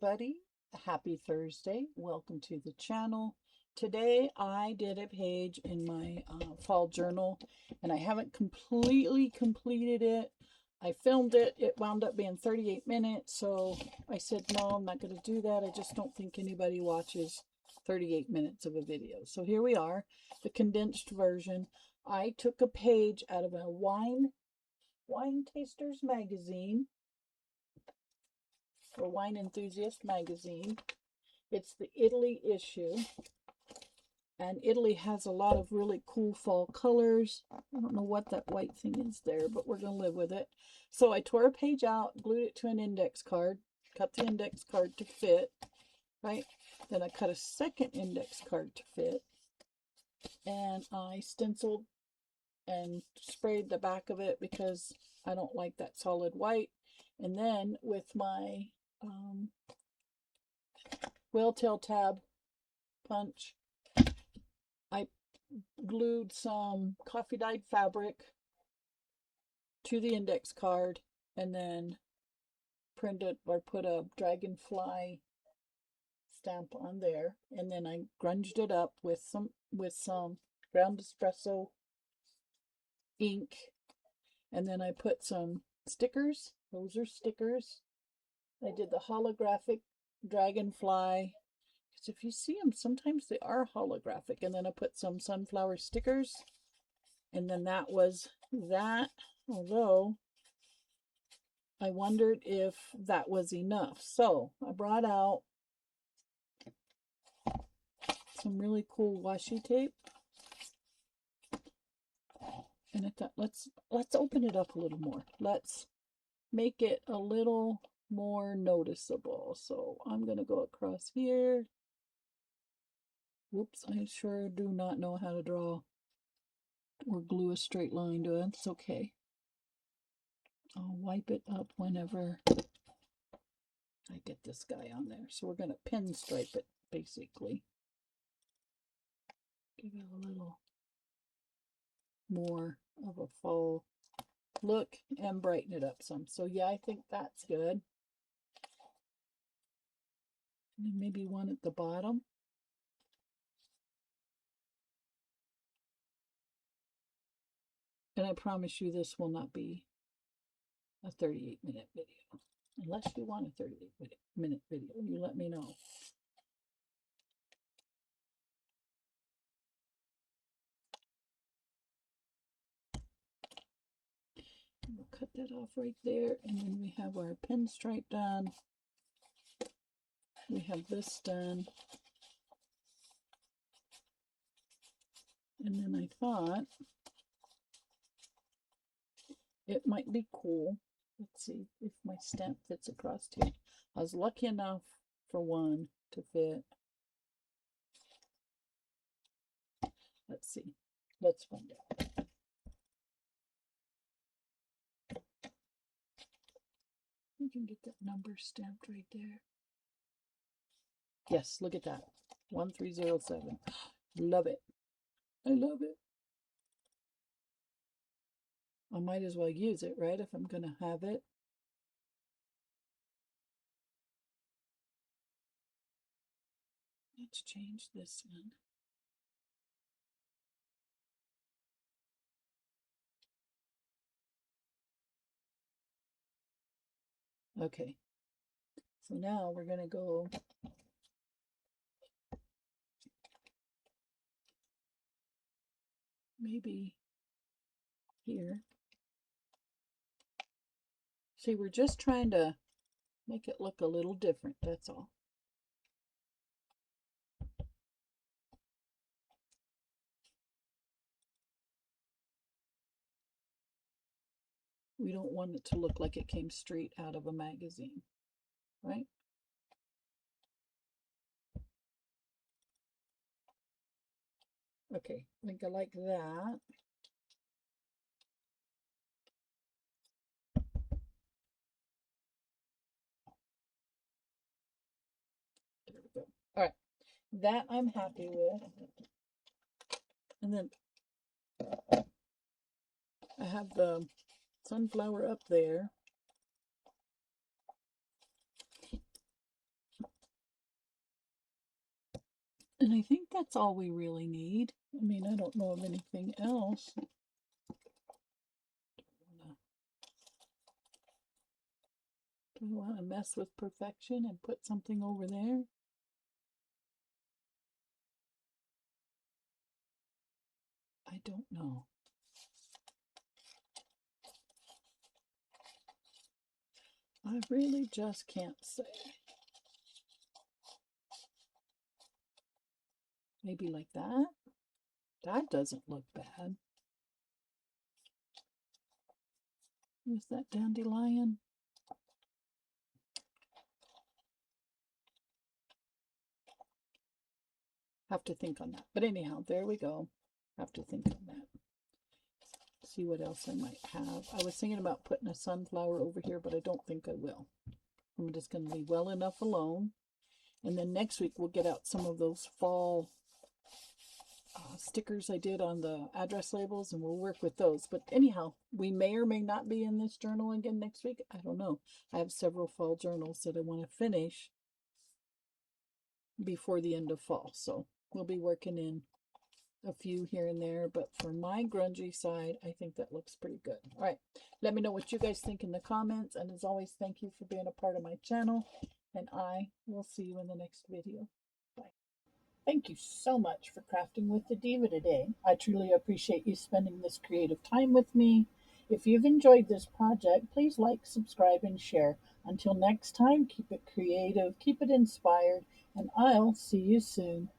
everybody. Happy Thursday. Welcome to the channel. Today I did a page in my fall journal and I haven't completely completed it. I filmed it. It wound up being 38 minutes. So I said, no, I'm not going to do that. I just don't think anybody watches 38 minutes of a video. So here we are, the condensed version. I took a page out of a Wine Tasters magazine, or Wine Enthusiast magazine. It's the Italy issue, and Italy has a lot of really cool fall colors. I don't know what that white thing is there, but we're going to live with it. So I tore a page out, glued it to an index card, cut the index card to fit, right? Then I cut a second index card to fit, and I stenciled and sprayed the back of it because I don't like that solid white. And then with my whale tail tab punch, I glued some coffee dyed fabric to the index card and then printed or put a dragonfly stamp on there, and then I grunged it up with some ground espresso ink, and then I put some stickers. Those are stickers. I did the holographic dragonfly, because if you see them, sometimes they are holographic. And then I put some sunflower stickers, and then that was that. Although I wondered if that was enough. So I brought out some really cool washi tape, and I thought, let's open it up a little more. Let's make it a little more noticeable. So I'm going to go across here. Whoops, I sure do not know how to draw or glue a straight line to it. It's okay. I'll wipe it up whenever I get this guy on there. So we're going to pinstripe it, basically. Give it a little more of a fall look and brighten it up some. So yeah, I think that's good. And then maybe one at the bottom. And I promise you this will not be a 38-minute video. Unless you want a 38-minute video, you let me know. We'll cut that off right there, and then we have our pinstripe done. We have this done. And then I thought it might be cool. Let's see if my stamp fits across here. I was lucky enough for one to fit. Let's see. Let's find out. You can get that number stamped right there. Yes, look at that. 1307. Love it. I love it. I might as well use it, right? If I'm going to have it. Let's change this one. Okay. So now we're going to go maybe here. See, we're just trying to make it look a little different, that's all. We don't want it to look like it came straight out of a magazine, right? Okay, I think I like that. There we go. All right, that I'm happy with. And then I have the sunflower up there. And I think that's all we really need. I mean, I don't know of anything else. Do I want to mess with perfection and put something over there? I don't know. I really just can't say. Maybe like that? That doesn't look bad. Is that dandelion? Have to think on that. But anyhow, there we go. Have to think on that. See what else I might have. I was thinking about putting a sunflower over here, but I don't think I will. I'm just going to leave well enough alone. And then next week we'll get out some of those fall stickers I did on the address labels, and we'll work with those. But anyhow, we may or may not be in this journal again next week. I don't know. I have several fall journals that I want to finish before the end of fall. So we'll be working in a few here and there, but for my grungy side, I think that looks pretty good. All right, let me know what you guys think in the comments, and as always, thank you for being a part of my channel, and I will see you in the next video. Bye. Thank you so much for crafting with the Diva today. I truly appreciate you spending this creative time with me. If you've enjoyed this project, please like, subscribe, and share. Until next time, keep it creative, keep it inspired, and I'll see you soon.